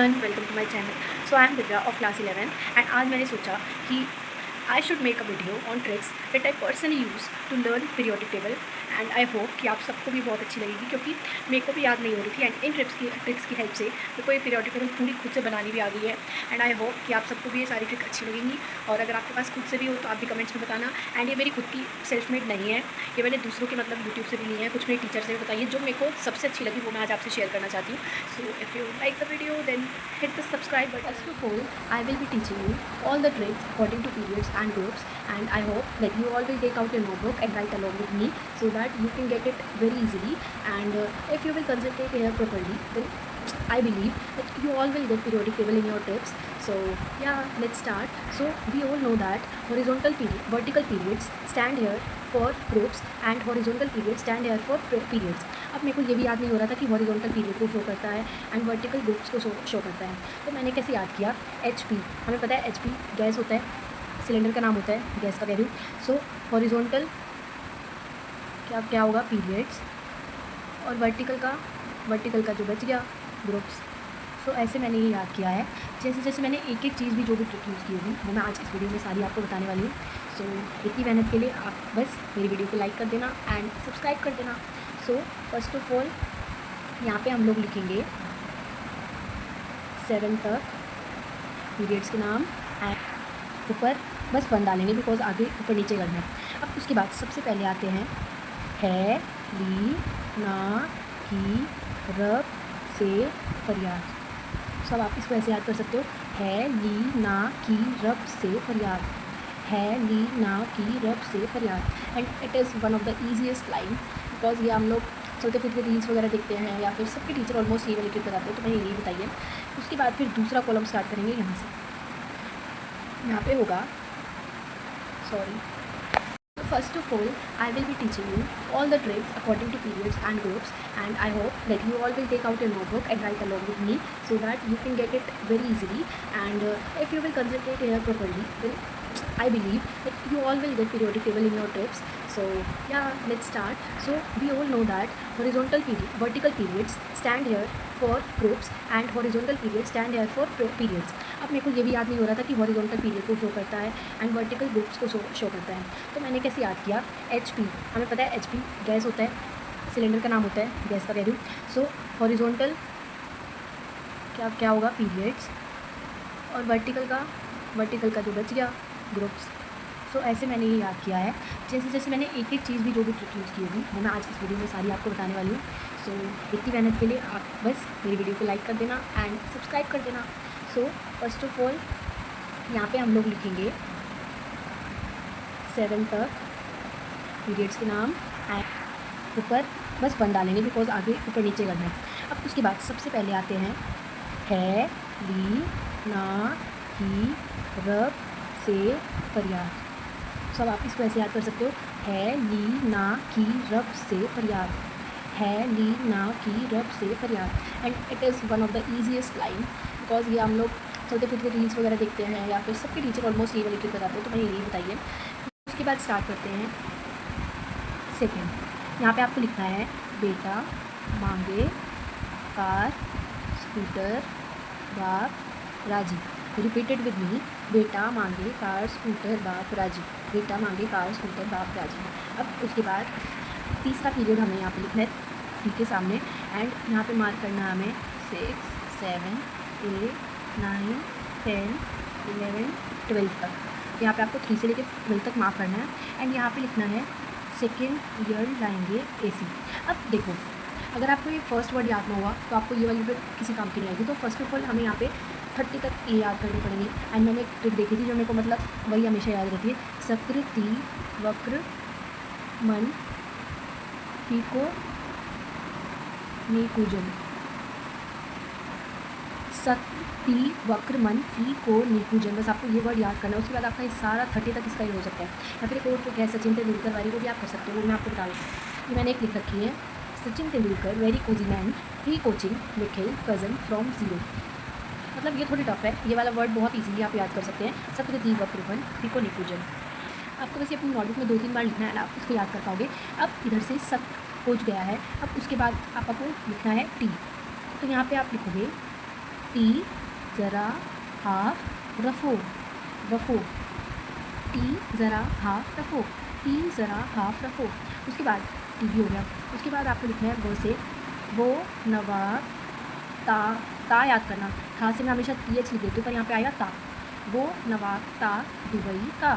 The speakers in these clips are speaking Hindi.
Everyone, welcome to my channel. So I am Divya of class 11 and आज मैंने सोचा कि I should make a video on tricks that I personally use to learn periodic table and I hope कि आप सबको भी बहुत अच्छी लगेगी, क्योंकि मेरे को भी याद नहीं हो रही थी एंड इन ट्रिक्स की हेल्प से मेरे को ये पीरियोडिक टेबल पूरी खुद से बनानी भी आ गई है। एंड आई होप कि आप सबको भी ये सारी ट्रिक अच्छी लगेंगी, और अगर आपके पास खुद से भी हो तो आप भी कमेंट्स में बताना। एंड ये मेरी खुद की सेल्फ मेड नहीं है, ये मैंने दूसरों के मतलब यूट्यूब से भी ली है, कुछ मेरे टीचर से भी बताइए। जो मेरे को सबसे अच्छी लगी वो मैं आज आपसे शेयर करना चाहती हूँ। So if you like the video then hit the subscribe button. First of all, I will be teaching you all the tricks according to periods and groups, and I hope that you all will take out your notebook and write along with me so that you can get it very easily. And if you will concentrate here properly, then I believe that you all will get periodic table in your tips. So yeah, let's start. So we all know that vertical periods stand here for groups and horizontal periods stand here for periods. अब मेरे को ये भी याद नहीं हो रहा था कि हॉरिजॉन्टल पीरियड को शो करता है एंड वर्टिकल ग्रुप्स को शो करता है। तो मैंने कैसे याद किया, HP, हमें पता है HP गैस होता है, सिलेंडर का नाम होता है, गैस का कह रही हूँ। सो हॉरिजॉन्टल क्या होगा, पीरियड्स, और वर्टिकल का जो बच गया, ग्रुप्स। सो ऐसे मैंने ये याद किया है। जैसे मैंने एक एक चीज़ भी जो भी ट्रिक यूज़ की होगी वो मैं आज इस वीडियो में सारी आपको बताने वाली हूँ। सो इतनी मेहनत के लिए आप बस मेरी वीडियो को लाइक कर देना एंड सब्सक्राइब कर देना। सो फर्स्ट ऑफ ऑल यहाँ पे हम लोग लिखेंगे 7 तक पीरियड्स के नाम एंड ऊपर बस 1 डालेंगे बिकॉज आगे ऊपर नीचे करना है। अब उसके बाद सबसे पहले आते हैं है, ली, ना, की, रब, से, फरियाद। सब आप इसको ऐसे याद कर सकते हो, है, ली, ना, की, रब, से, फरियाद। है, ली, ना, की, रब, से, फरियाद। And it is one of the easiest line because ये हम लोग चलते फिरते रील्स वगैरह देखते हैं या फिर सबके टीचर ऑलमोस्ट ये वाली ट्रिक बताते हैं, तो मैंने यही बताइए। उसके बाद फिर दूसरा कॉलम स्टार्ट करेंगे यहाँ से। यहाँ पे होगा First of all, I will be teaching you all the tricks according to periods and groups, and I hope that you all will take out your notebook and write along with me so that you can get it very easily. And if you will concentrate here properly, then I believe that you all will get periodic table in your tips. So yeah, let's start. So we all know that vertical periods stand here for groups and horizontal periods stand here for periods. अब मेरे को ये भी याद नहीं हो रहा था कि हॉरिजॉन्टल पीरियड को शो करता है एंड वर्टिकल ग्रुप्स को शो करता है। तो मैंने कैसे याद किया, HP, हमें पता है HP गैस होता है, सिलेंडर का नाम होता है, गैस का कह रही हूँ। सो हॉरिजॉन्टल क्या होगा, पीरियड्स, और वर्टिकल का जो बच गया, ग्रुप्स। सो ऐसे मैंने ये याद किया है। जैसे मैंने एक एक चीज़ भी जो भी ट्रिक यूज़ की होगी वो मैं आज इस वीडियो में सारी आपको बताने वाली हूँ। सो इतनी मेहनत के लिए आप बस मेरी वीडियो को लाइक कर देना एंड सब्सक्राइब कर देना। सो फर्स्ट ऑफ ऑल यहाँ पे हम लोग लिखेंगे 7 तक पीरियड्स के नाम एंड ऊपर बस 1 डालेंगे बिकॉज आगे ऊपर नीचे करना है। अब उसके बाद सबसे पहले आते हैं है, ली, ना, की, रब, से, फरियाद। सब आप इसको ऐसे याद कर सकते हो, है, ली, ना, की, रब, से, फरियाद। है, ली, ना, की, रब, से, फरियाद। And it is one of the easiest line because ये हम लोग चलते फिरते रील्स वगैरह देखते हैं या फिर सबके टीचर ऑलमोस्ट ये वाली ट्रिक बताते हैं, तो मैंने यही बताइए। उसके बाद स्टार्ट करते हैं सेकेंड। यहाँ पे आपको लिखना है बेटा मांगे कार स्कूटर बाप राजी। रिपीटेड विद मी, बेटा मांगे कार स्कूटर बाप राजी। बेटा मांगे कार स्कूटर बाप राजी। अब उसके बाद तीसरा पीरियड हमें यहाँ पे लिखना है 3 के सामने एंड यहाँ पे मार्क करना है हमें 6, 7, 8, 9, 10, 11, 12 तक। यहाँ पे आपको 3 से लेकर 12 तक मार्क करना है एंड यहाँ पे लिखना है सेकेंड ईयर लाएंगे AC। अब देखो, अगर आपको ये फर्स्ट वर्ड याद ना हुआ तो आपको ये वाली किसी काम की नहीं आएगी। तो फर्स्ट ऑफ ऑल हमें यहाँ पे 30 तक ए याद करनी पड़ेगी। एंड मैंने एक ट्रिक देखी थी जो मेरे को मतलब वही हमेशा याद रहती है, सकृति वक्र मन फीको निकुंजन। सती वक्र मन फी को निकुंजन, बस आपको ये वर्ड याद करना है। उसके बाद आपका ये सारा 30 तक इसका ही हो सकता है। या फिर एक और ट्रिक है सचिन तेंदुलकर वाली, को भी आप कर सकते हो, वो मैं आपको बता दूँ। ये मैंने एक लिख रखी है, Sachin Tendulkar very Cozi man, free coaching Nikhil cousin from zero. मतलब ये थोड़ी टफ है, ये वाला वर्ड बहुत ईजीली आप याद कर सकते हैं, सकृति वक्र मन फी को निकुंजन। आपको बस ये अपनी नोटबुक में 2-3 बार लिखना है, आप उसको याद कर पाओगे। अब इधर से सब पहुँच गया है। अब उसके बाद आपको लिखना है टी। तो यहाँ पे आप लिखोगे टी ज़रा हाफ रफो रफो, टी ज़रा हाफ रफो, टी ज़रा हाफ रफो। उसके बाद टी भी हो गया। उसके बाद आपको लिखना है वो से, वो नवाब ता याद करना, था से मैं हमेशा टी एच लिख देती हूँ, पर यहाँ पे आया ता। वो नवाब ता दुबई का,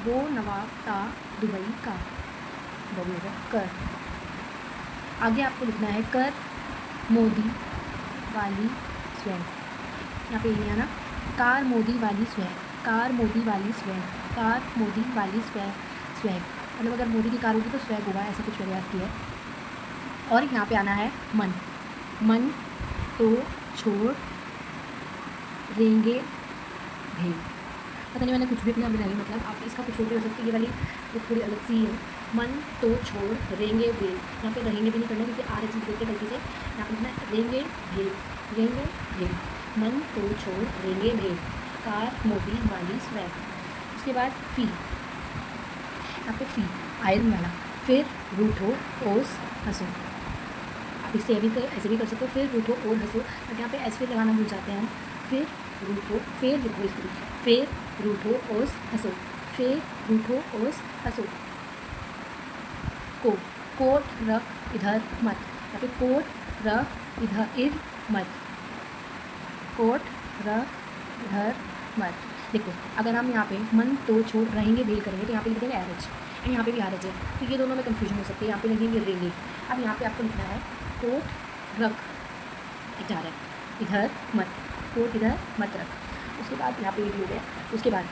वो नवाब ता दुबई का। वो भी हो गया। कर, आगे आपको लिखना है कर मोदी वाली स्वैग, यहाँ पे ये नहीं आना, कार मोदी वाली स्वैग, कार मोदी वाली स्वैग, कार मोदी वाली स्वैग, मतलब अगर मोदी की कार होगी तो स्वैग होगा, ऐसा कुछ मैंने याद किया है। और यहाँ पे आना है मन, मन तो छोड़ देंगे भेल, पता नहीं मैंने कुछ भी अपने यहाँ बनाई, मतलब आप इसका कुछ और भी हो सकती है, ये वाली तो थोड़ी अलग सी है। मन तो छोड़ रेंगे भेल, यहाँ पे रहेंगे भी नहीं करना क्योंकि आ रही चीज़ देखते गलती से, यहाँ पे लिखना है रेंगे भेल, रेंगे भेल, मन तो छोड़ रेंगे भेल, कार मोदी वाली स्वैग। उसके बाद फी, यहाँ पे फी आयरन वाला, फिर रूठो ओस हंसो, आप इससे ऐसे भी कर सकते हो, फिर रूठो और हंसो, बट यहाँ पे ऐसे फिर लगाना भूल जाते हैं हम, फिर रूठो, फिर लिखो इसको, फिर रूठो ओस हंसो, फिर रूठो ओस हंसो। को, कोट रख इधर मत, या फिर कोट रख इधर मत, कोट रख इधर मत। देखो अगर हम यहाँ पे मन तो छोड़ रहेंगे भेल करेंगे तो यहाँ पे लिख देंगे एवरेज, एंड यहाँ पे भी एवरेज है, तो ये दोनों में कन्फ्यूजन हो सकती है, यहाँ पे लिखेंगे रेंगे। अब यहाँ पे आपको लिखना है कोट रख इधर मत, कोट इधर मत रख। उसके बाद यहाँ पे ये भी हो गया। उसके बाद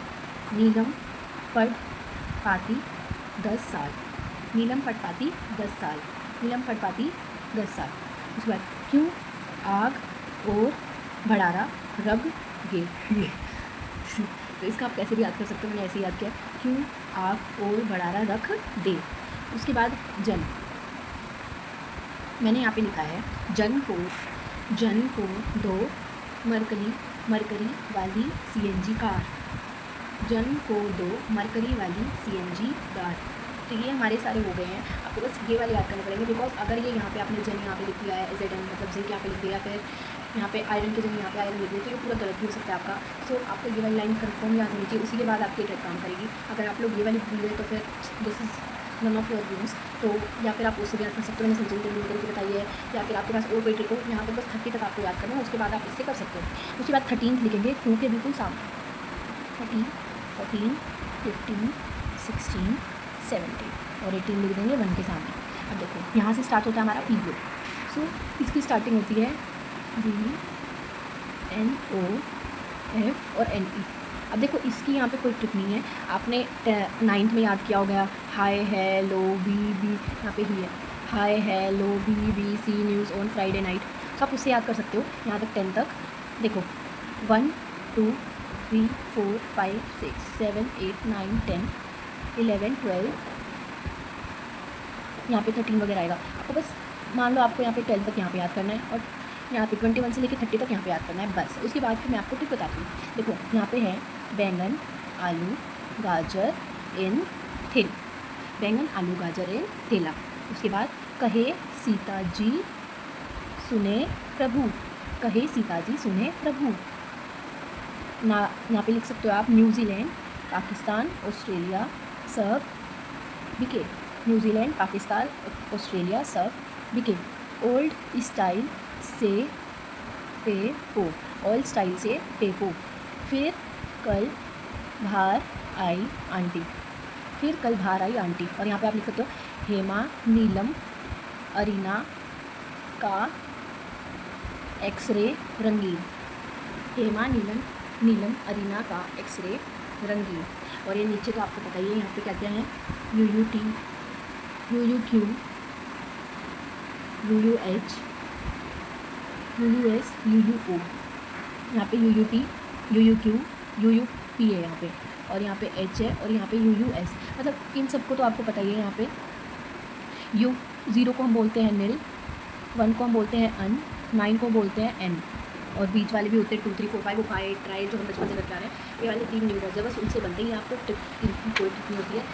नीलम पट पाती 10 साल, नीलम पट पाती 10 साल, नीलम पट पाती 10 साल। उसके बाद क्यों आग और भड़ारा रग गे, तो इसका आप कैसे भी याद कर सकते हो, मैंने ऐसे याद किया, क्यों आग और भड़ारा रख दे। उसके बाद जन, मैंने यहाँ पे लिखा है जन को दो मरकरी वाली CNG कार, जन को दो मरकरी वाली CNG कार। तो ये हमारे सारे हो गए हैं, आपको बस ये वाले याद करने पड़ेंगे, बिकॉज अगर ये यहाँ पे आपने जन यहाँ पे लिख दिया है ZN मतलब जिंक यहाँ पे लिख दिया, फिर यहाँ पे आयरन की जगह यहाँ पे आयरन लिख दिया, तो ये पूरा गलत भी हो सकता है आपका। सो आपको ये वाली लाइन कन्फर्म याद होनी चाहिए, उसी के बाद आपकी ट्रिक काम करेगी। अगर आप लोग ये वाली भूल गए तो फिर this is none of your use, तो या फिर आप उससे भी याद कर सकते हो, मैंने सचिन तेंदुलकर की बताई है, या फिर आपके पास और कोई ट्रिक हो, यहाँ पर बस 30 तक आपको याद करना है, उसके बाद आप इससे कर सकते हो। उसके बाद 13 लिखेंगे टू के बिल्कुल सामने, 13, 14, 15, 16, 17 और 18 लिख देंगे 1 के सामने। अब देखो यहाँ से स्टार्ट होता है हमारा पीरियड, सो इसकी स्टार्टिंग होती है BNOF और NE। अब देखो इसकी यहाँ पे कोई ट्रिक नहीं है, आपने 9th में याद किया होगा, हाय हेलो BB, यहाँ पे ही है hi hello BBC news on Friday night, तो आप उससे याद कर सकते हो यहाँ तक 10 तक। देखो 1 2 3 4 5 6 7 8 9 10 11 12, यहाँ पे 13 वगैरह आएगा। आपको बस मान लो आपको यहाँ पे 12 तक यहाँ पे याद करना है, और यहाँ पे 21 से लेकर 30 तक यहाँ पे याद करना है बस। उसके बाद फिर मैं आपको ट्रिक बताती हूँ। देखो यहाँ पे है बैंगन आलू गाजर इन थेल, बैंगन आलू गाजर इन थेला। उसके बाद कहे सीता जी सुने प्रभु, कहे सीता जी सुने प्रभु ना, यहाँ पे लिख सकते हो आप न्यूजीलैंड पाकिस्तान ऑस्ट्रेलिया सब बिके, न्यूजीलैंड पाकिस्तान ऑस्ट्रेलिया सब बिके। ओल्ड स्टाइल से पेपो, ओल्ड स्टाइल से पेपो। फिर कल बाहर आई आंटी, फिर कल बाहर आई आंटी, और यहाँ पे आप लिख सकते हो हेमा नीलम अरीना का एक्सरे रंगीन, हेमा नीलम अरीना का एक्सरे रंगीन। और ये नीचे तो आपको पता ही है यहाँ पे क्या क्या है, UUT UUQ UUH UUS UUO, यहाँ पे UUT UUQ UUP है यहाँ पे, और यहाँ पे H है, और यहाँ पे UUS, मतलब इन सबको तो आपको पता ही है। यहाँ पे U0 को हम बोलते हैं नील, 1 को हम बोलते हैं अन, 9 को बोलते हैं N, और बीच वाले भी होते हैं 2 3 4 5 वो 5 ट्राई जो हम बचपन से करते आ रहे हैं। ये वाले 3 न्यू वर्ड्स है, बस उनसे बनते ही आपको ट्रिक इनकी कोई ट्रिक नहीं होती है।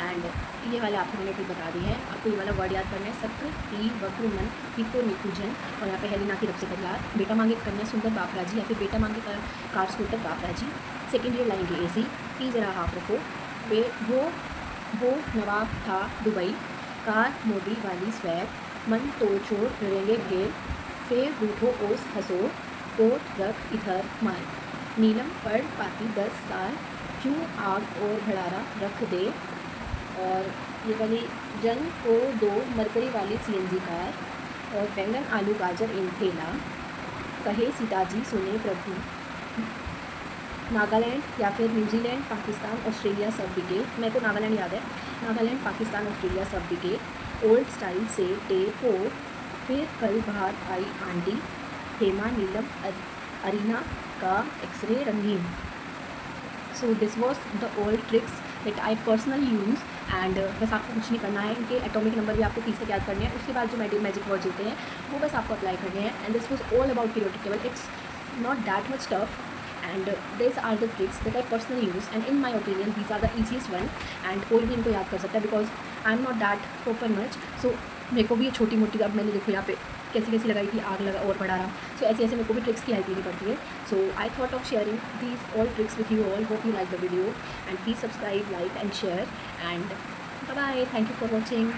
एंड ये वाले आपको मैंने ट्रिक बता दी है। आपको ये वाला वर्ड याद करना है, सत्र टी वक्र मन फीको निकुजन। और यहाँ पे हेलिना की रब से परिवार, बेटा मांगे कन्या सुंदर बापरा जी, या फिर बेटा मांगे कार स्कूटर बापरा जी। सेकेंड ईयर लाएंगे AC की ज़रा हाफ रखो। वे वो नवाब था दुबई, कार मोदी वाली स्वैग, मन तोड़ छोड़ रहेंगे घेर, फिर रूठो ओस हंसो, कोट रख इधर मार, नीलम पढ़ पाती 10 साल, क्यों आग और भड़ारा रख दे। और ये वाली जंग को दो मरकरी वाली CNG कार, और बैंगन आलू गाजर इन ठेला, कहे सीताजी सुने प्रभु। नागालैंड या फिर न्यूजीलैंड पाकिस्तान ऑस्ट्रेलिया सब बिके, मेरे को नागालैंड याद है, नागालैंड पाकिस्तान ऑस्ट्रेलिया सब बिके, ओल्ड स्टाइल से टेप हो, फिर कल बाहर आई आंटी, हेमा नीलम अरीना का एक्सरे रंगीन। So this was the old tricks that I personally use. And बस आपको कुछ नहीं करना है, इनके एटॉमिक नंबर भी आपको 30 तक याद करने हैं। उसके बाद जो मैजिक वर्ड्स होते हैं वो बस आपको अप्लाई करने हैं। And this was all about periodic table, it's not that much tough, and these are the tricks that I personally use, and in my opinion these are the easiest one, and कोई भी इनको याद कर सकता है because I am not that open much, so मेरे को भी ये छोटी मोटी, अब मैंने देखो यहाँ पे कैसी कैसी लगाई थी, आग लगा और बढ़ा रहा, सो ऐसे ऐसे मेरे को भी ट्रिक्स की हेल्प लेनी पड़ती है। So I thought of sharing these all tricks with you all. Hope you like the video, and please subscribe, like and share, and bye bye, thank you for watching.